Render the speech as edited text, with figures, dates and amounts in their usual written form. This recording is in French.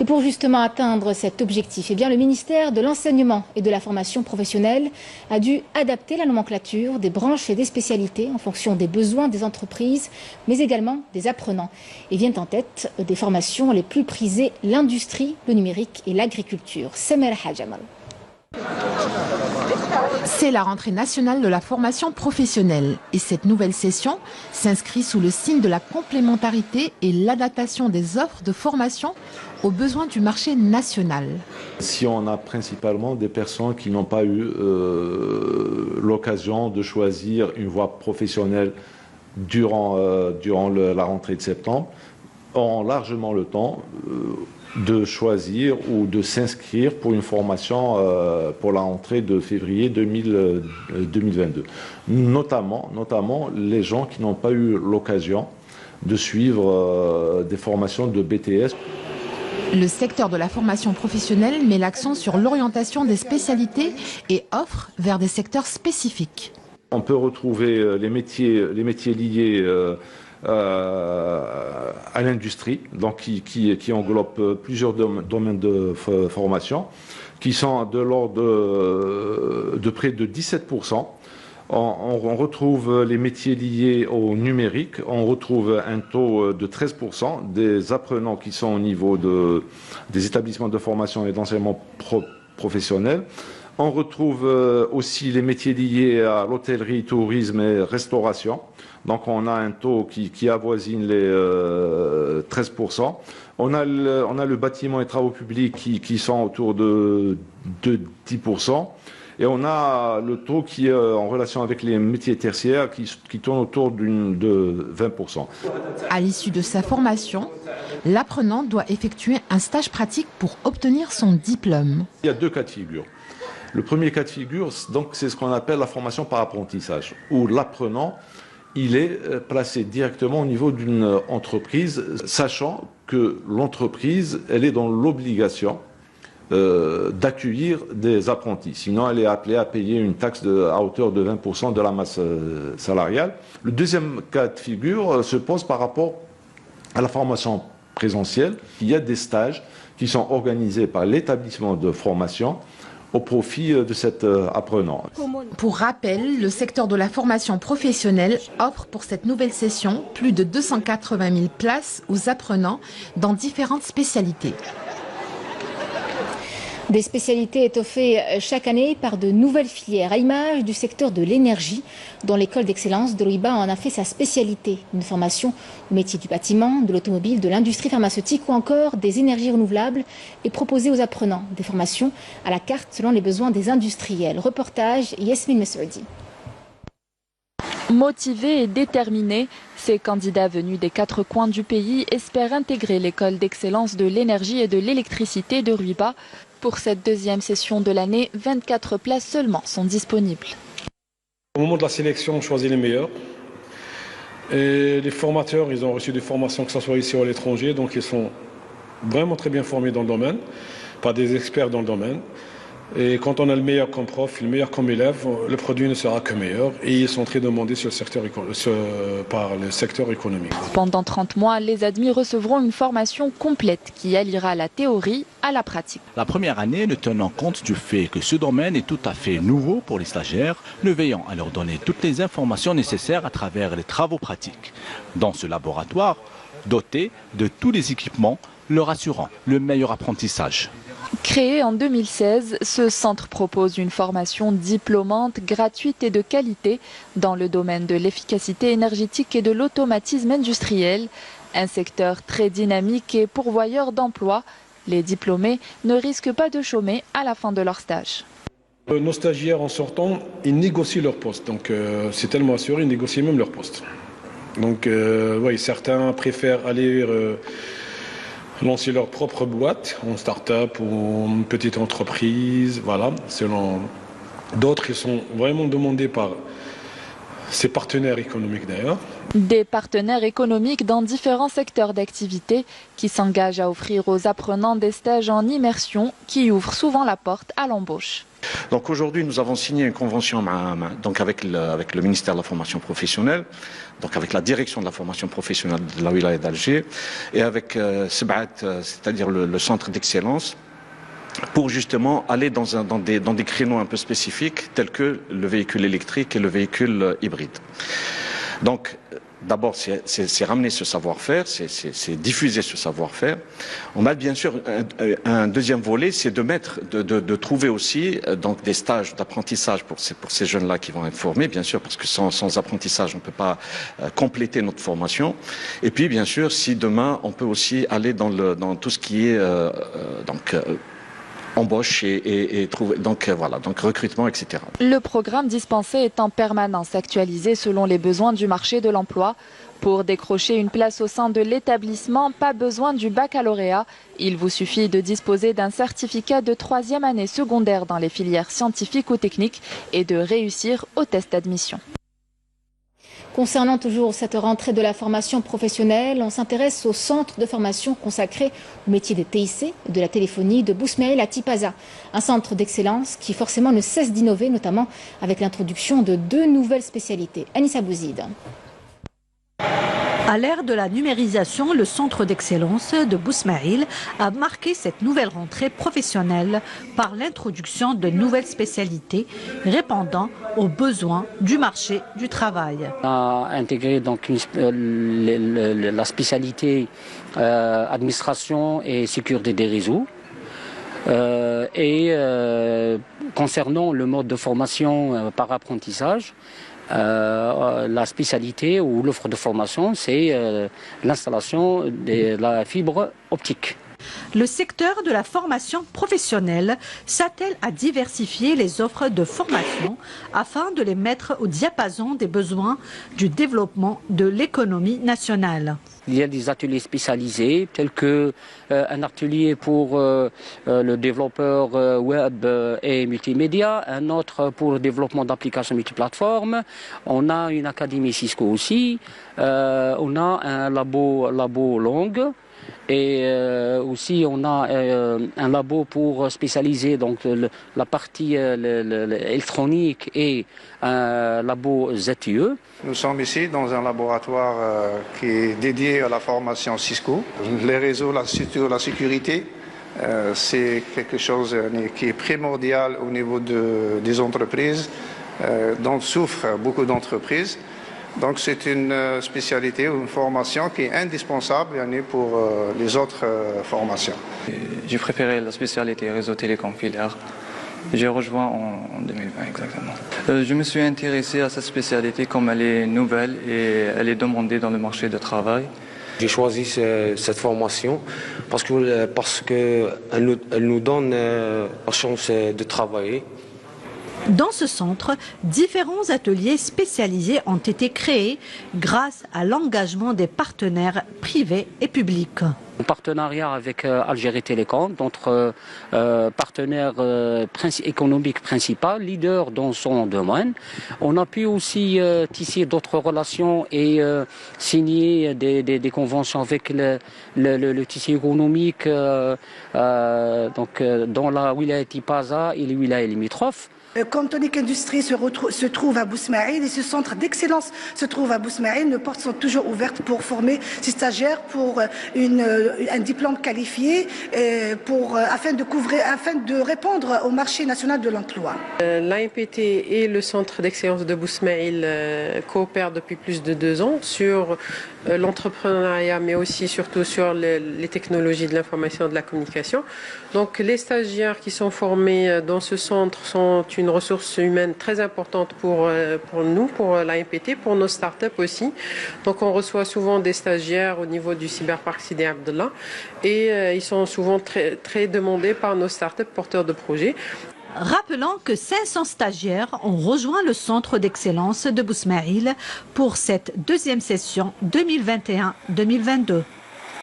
Et pour justement atteindre cet objectif, eh bien, le ministère de l'Enseignement et de la Formation professionnelle a dû adapter la nomenclature des branches et des spécialités en fonction des besoins des entreprises, mais également des apprenants. Et viennent en tête des formations les plus prisées, l'industrie, le numérique et l'agriculture. Semer Hajamal. C'est la rentrée nationale de la formation professionnelle et cette nouvelle session s'inscrit sous le signe de la complémentarité et l'adaptation des offres de formation aux besoins du marché national. Si on a principalement des personnes qui n'ont pas eu l'occasion de choisir une voie professionnelle durant la rentrée de septembre, auront largement le temps de choisir ou de s'inscrire pour une formation pour la rentrée de février 2022. Notamment les gens qui n'ont pas eu l'occasion de suivre des formations de BTS. Le secteur de la formation professionnelle met l'accent sur l'orientation des spécialités et offre vers des secteurs spécifiques. On peut retrouver les métiers liés à l'industrie, donc qui englobe plusieurs domaines de formation, qui sont de l'ordre de près de 17%. On retrouve les métiers liés au numérique, on retrouve un taux de 13% des apprenants qui sont au niveau des établissements de formation et d'enseignement professionnel. On retrouve aussi les métiers liés à l'hôtellerie, tourisme et restauration. Donc on a un taux qui avoisine les 13%. On a le bâtiment et travaux publics qui sont autour de 10%. Et on a le taux qui est en relation avec les métiers tertiaires qui tourne autour de 20%. À l'issue de sa formation, l'apprenant doit effectuer un stage pratique pour obtenir son diplôme. Il y a deux cas de figure. Le premier cas de figure, donc, c'est ce qu'on appelle la formation par apprentissage, où l'apprenant il est placé directement au niveau d'une entreprise, sachant que l'entreprise elle est dans l'obligation d'accueillir des apprentis. Sinon, elle est appelée à payer une taxe à hauteur de 20% de la masse salariale. Le deuxième cas de figure se pose par rapport à la formation présentielle. Il y a des stages qui sont organisés par l'établissement de formation au profit de cet apprenant. Pour rappel, le secteur de la formation professionnelle offre pour cette nouvelle session plus de 280 000 places aux apprenants dans différentes spécialités. Des spécialités étoffées chaque année par de nouvelles filières, à l'image du secteur de l'énergie, dont l'école d'excellence de Rouiba en a fait sa spécialité. Une formation au métier du bâtiment, de l'automobile, de l'industrie pharmaceutique ou encore des énergies renouvelables est proposée aux apprenants. Des formations à la carte selon les besoins des industriels. Reportage Yasmine Messoudi. Motivés et déterminés, ces candidats venus des quatre coins du pays espèrent intégrer l'école d'excellence de l'énergie et de l'électricité de Rouiba. Pour cette deuxième session de l'année, 24 places seulement sont disponibles. Au moment de la sélection, on choisit les meilleurs. Et les formateurs, ils ont reçu des formations, que ce soit ici ou à l'étranger, donc ils sont vraiment très bien formés dans le domaine, par des experts dans le domaine. Et quand on a le meilleur comme prof, le meilleur comme élève, le produit ne sera que meilleur. Et ils sont très demandés par le secteur économique. Pendant 30 mois, les admis recevront une formation complète qui alliera la théorie à la pratique. La première année, ne tenant compte du fait que ce domaine est tout à fait nouveau pour les stagiaires, ne veillant à leur donner toutes les informations nécessaires à travers les travaux pratiques. Dans ce laboratoire, doté de tous les équipements, leur assurant le meilleur apprentissage. Créé en 2016, ce centre propose une formation diplômante, gratuite et de qualité dans le domaine de l'efficacité énergétique et de l'automatisme industriel. Un secteur très dynamique et pourvoyeur d'emplois. Les diplômés ne risquent pas de chômer à la fin de leur stage. Nos stagiaires en sortant, ils négocient leur poste. Donc c'est tellement assuré, ils négocient même leur poste. Donc oui, certains préfèrent aller lancer leur propre boîte en start-up ou une petite entreprise, voilà, selon d'autres qui sont vraiment demandés par ses partenaires économiques d'ailleurs. Des partenaires économiques dans différents secteurs d'activité qui s'engagent à offrir aux apprenants des stages en immersion qui ouvrent souvent la porte à l'embauche. Donc aujourd'hui, nous avons signé une convention donc avec le ministère de la formation professionnelle, donc avec la direction de la formation professionnelle de la wilaya d'Alger et avec Sebaat, c'est-à-dire le centre d'excellence, pour justement aller dans des créneaux un peu spécifiques tels que le véhicule électrique et le véhicule hybride. Donc, d'abord, c'est ramener ce savoir-faire, c'est diffuser ce savoir-faire. On a bien sûr un deuxième volet, c'est de trouver aussi donc des stages d'apprentissage pour ces jeunes-là qui vont être formés, bien sûr, parce que sans apprentissage, on ne peut pas compléter notre formation. Et puis, bien sûr, si demain, on peut aussi aller dans tout ce qui est embauche et trouver, donc recrutement, etc. Le programme dispensé est en permanence actualisé selon les besoins du marché de l'emploi. Pour décrocher une place au sein de l'établissement, pas besoin du baccalauréat. Il vous suffit de disposer d'un certificat de 3e année secondaire dans les filières scientifiques ou techniques et de réussir au test d'admission. Concernant toujours cette rentrée de la formation professionnelle, on s'intéresse au centre de formation consacré au métier des TIC, de la téléphonie, de Bousmaïl à Tipaza. Un centre d'excellence qui forcément ne cesse d'innover, notamment avec l'introduction de 2 nouvelles spécialités. Anissa Bouzid. À l'ère de la numérisation, le centre d'excellence de Bousmaïl a marqué cette nouvelle rentrée professionnelle par l'introduction de nouvelles spécialités répondant aux besoins du marché du travail. On a intégré donc la spécialité administration et sécurité des réseaux. Concernant le mode de formation par apprentissage, la spécialité ou l'offre de formation, c'est l'installation de la fibre optique. Le secteur de la formation professionnelle s'attelle à diversifier les offres de formation afin de les mettre au diapason des besoins du développement de l'économie nationale. Il y a des ateliers spécialisés tels que un atelier pour le développeur web et multimédia, un autre pour le développement d'applications multiplateformes. On a une académie Cisco aussi, on a un labo langue. Et aussi on a un labo pour spécialiser donc la partie électronique et un labo ZTE. Nous sommes ici dans un laboratoire qui est dédié à la formation Cisco. Les réseaux, la sécurité, c'est quelque chose qui est primordial au niveau des entreprises, dont souffrent beaucoup d'entreprises. Donc c'est une spécialité ou une formation qui est indispensable pour les autres formations. J'ai préféré la spécialité réseau télécom filaire. J'ai rejoint en 2020 exactement. Je me suis intéressé à cette spécialité comme elle est nouvelle et elle est demandée dans le marché du travail. J'ai choisi cette formation parce qu'elle nous donne la chance de travailler. Dans ce centre, différents ateliers spécialisés ont été créés grâce à l'engagement des partenaires privés et publics. En partenariat avec Algérie Télécom, notre partenaire économique principal, leader dans son domaine. On a pu aussi tisser d'autres relations et signer des conventions avec le tissu économique dans la wilaya Tipaza et les wilayas limitrophes. Comme Tonic Industries se trouve à Bousmaïl et ce centre d'excellence se trouve à Bousmaïl, nos portes sont toujours ouvertes pour former ces stagiaires pour un diplôme qualifié afin de répondre au marché national de l'emploi. L'AMPT et le centre d'excellence de Bousmaïl coopèrent depuis plus de 2 ans sur l'entrepreneuriat, mais aussi surtout sur les technologies de l'information et de la communication. Donc les stagiaires qui sont formés dans ce centre sont une ressource humaine très importante pour nous, pour l'AMPT, pour nos startups aussi. Donc on reçoit souvent des stagiaires au niveau du cyberparc Sidi Abdallah et ils sont souvent très demandés par nos startups porteurs de projets. Rappelons que 500 stagiaires ont rejoint le centre d'excellence de Bousmaïl pour cette 2e session 2021-2022.